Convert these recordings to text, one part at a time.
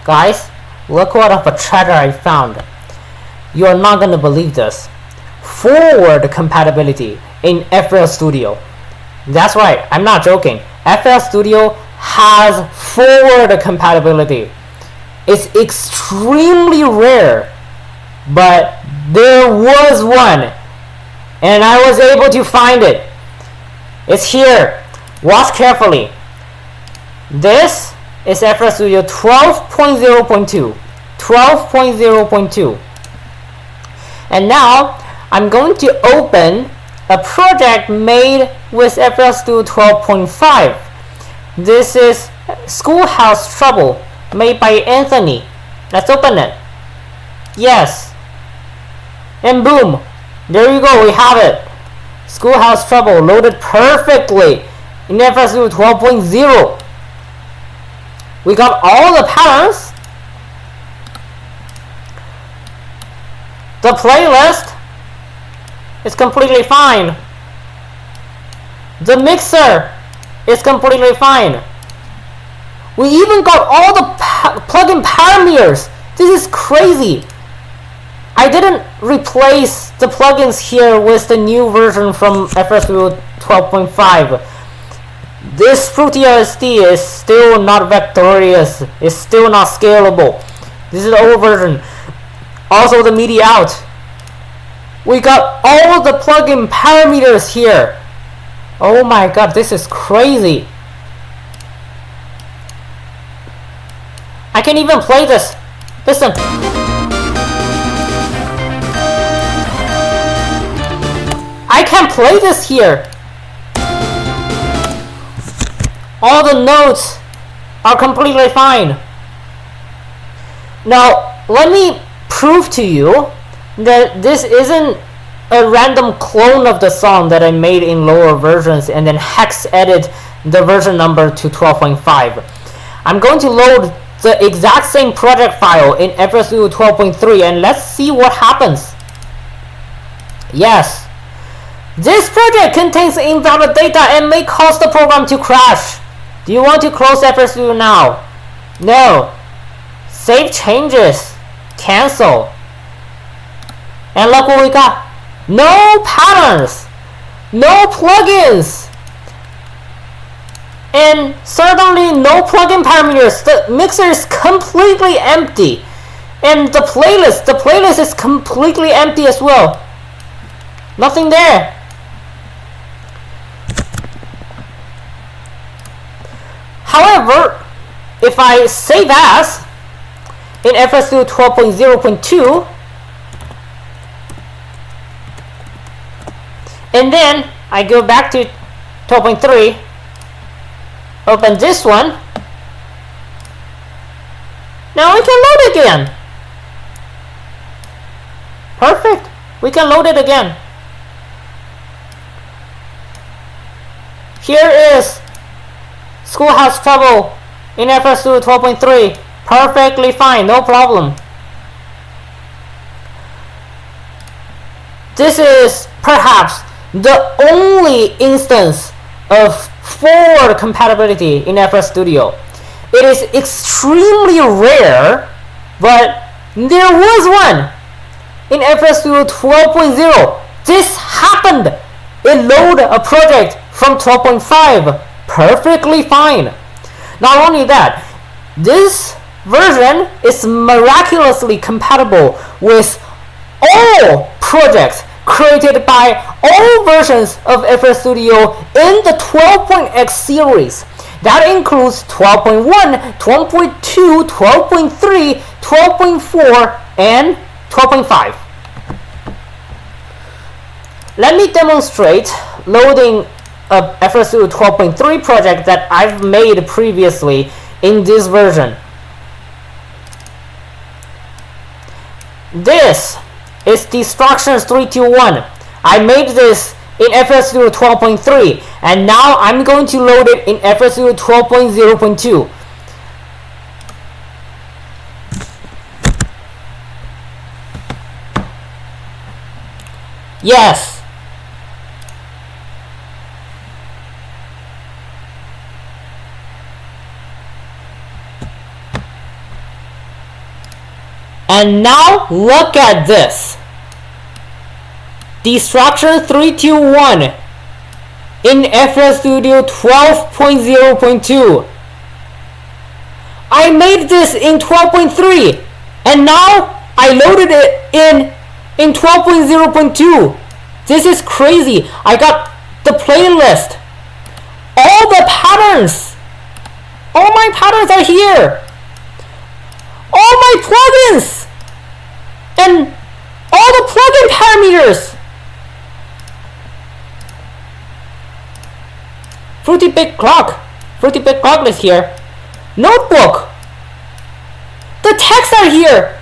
Guys, look what of a treasure I found. You are not gonna believe this. Forward compatibility in FL Studio. That's right, I'm not joking. FL Studio has forward compatibility. It's extremely rare, but there was one, and I was able to find it. It's here. Watch carefully. This is FL Studio 12.0.2. 12.0.2. And now I'm going to open a project made with FL Studio 12.5. This is Schoolhouse Trouble, made by Anthony. Let's open it. Yes. And boom. There you go, we have it. Schoolhouse Trouble loaded perfectly in FL Studio 12.0. We got all the patterns. The playlist is completely fine. The mixer is completely fine. We even got all the plugin parameters. This is crazy. I didn't replace the plugins here with the new version from FL Studio 12.5. This Fruity LSD is still not vectorious. It's still not scalable. This is the old version. Also the MIDI out. We got all the plugin parameters here. Oh my god, this is crazy. I can even play this. Listen. I can play this here. All the notes are completely fine. Now, let me prove to you that this isn't a random clone of the song that I made in lower versions and then hex edit the version number to 12.5. I'm going to load the exact same project file in FL Studio 12.3 and let's see what happens. Yes. This project contains invalid data and may cause the program to crash. Do you want to close FL Studio now? No. Save changes. Cancel. And look what we got. No patterns. No plugins. And certainly no plugin parameters. The mixer is completely empty. And the playlist is completely empty as well. Nothing there. However, if I save as in FL Studio 12.0.2 and then I go back to 12.3, open this one, now we can load again. Perfect. We can load it again. Here is Schoolhouse Trouble in FL Studio 12.3. Perfectly fine, no problem. This is perhaps the only instance of forward compatibility in FL Studio. It is extremely rare, but there was one in FL Studio 12.0. This happened. It loaded a project from 12.5 perfectly fine. Not only that, this version is miraculously compatible with all projects created by all versions of FL Studio in the 12.x series. That includes 12.1, 12.2, 12.3, 12.4, and 12.5. Let me demonstrate loading a FL Studio 12.3 project that I've made previously in this version. This is Destructions 321. I made this in FL Studio 12.3 and now I'm going to load it in FL Studio 12.0.2. Yes. And now look at this. Destruction 321 in FL Studio 12.0.2. I made this in 12.3 and now I loaded it in 12.0.2. This is crazy. I got the playlist, all the patterns, all my patterns are here, all my plugins, and all the plugin parameters. Fruity Big Clock is here. Notebook. The texts are here.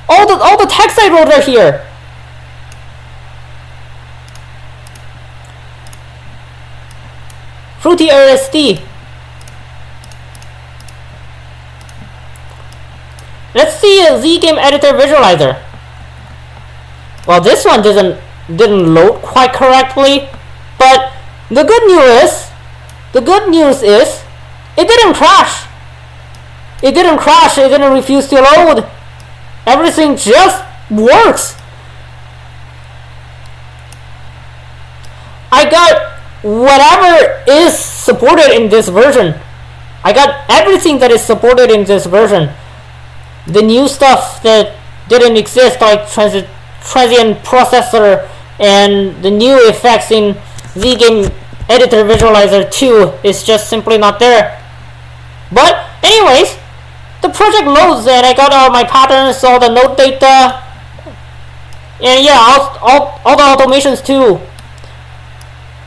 All the texts I wrote are here. Fruity RSD. Let's see a Z-Game Editor Visualizer. Well, this one didn't load quite correctly, but the good news is it didn't crash. It didn't crash. It didn't refuse to load. Everything just works. I got whatever is supported in this version. I got everything that is supported in this version. The new stuff that didn't exist, like transient processor and the new effects in Z-Game Editor Visualizer 2 is just simply not there. But anyways, the project loads and I got all my patterns, all the node data, and yeah, all the automations too.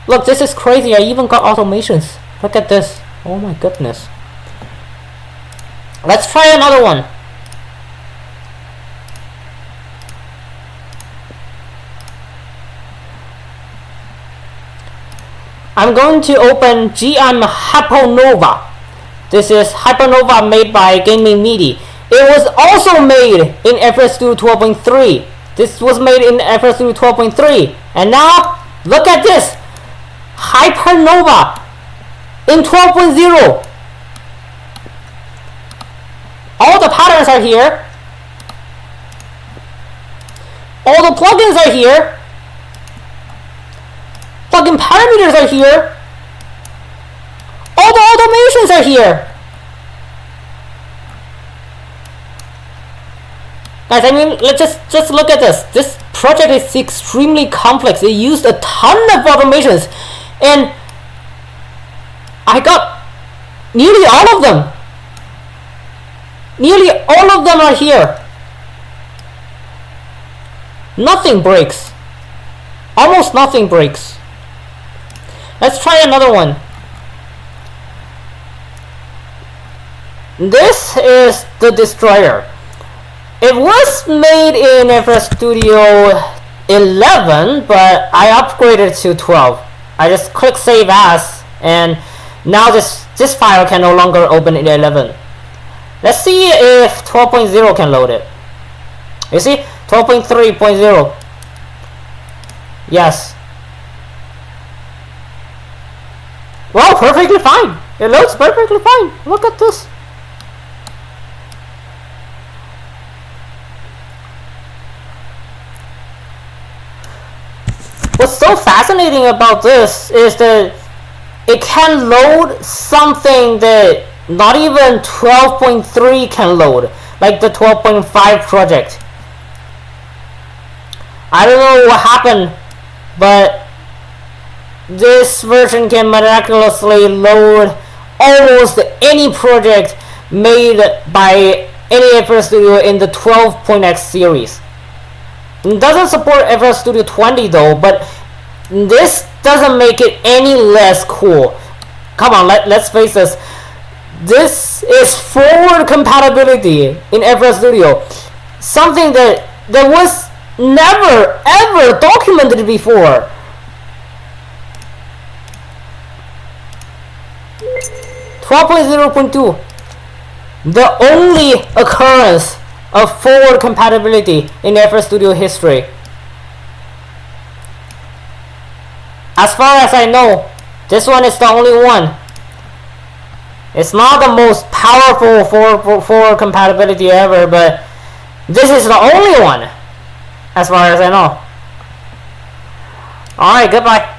Look, this is crazy. I even got automations. Look at this. Oh my goodness. Let's try another one. I'm going to open GM Hypernova. This is Hypernova made by Gaming Meaty. It was also made in FL Studio 12.3. This was made in FL Studio 12.3. And now, look at this. Hypernova in 12.0. All the patterns are here. All the plugins are here. Plugin parameters are here. All the automations are here. Guys, I mean, let's just look at this. This project is extremely complex. It used a ton of automations, and I got nearly all of them. Nearly all of them are here. Nothing breaks. Almost nothing breaks. Let's try another one. This is the Destroyer. It was made in FL Studio 11, but I upgraded to 12. I just click Save As, and now this file can no longer open in 11. Let's see if 12.0 can load it. You see? 12.3.0. Yes. Well, perfectly fine. It loads perfectly fine. Look at this. What's so fascinating about this is that it can load something that not even 12.3 can load, like the 12.5 project. I don't know what happened, but this version can miraculously load almost any project made by any FL Studio in the 12.x series. It doesn't support FL Studio 20 though, but this doesn't make it any less cool. Come on, let's face this. This is forward compatibility in FL Studio. Something that was never ever documented before. .0.2, the only occurrence of forward compatibility in FL Studio history. As far as I know, this one is the only one. It's not the most powerful forward compatibility ever, but This is the only one, as far as I know. Alright, goodbye.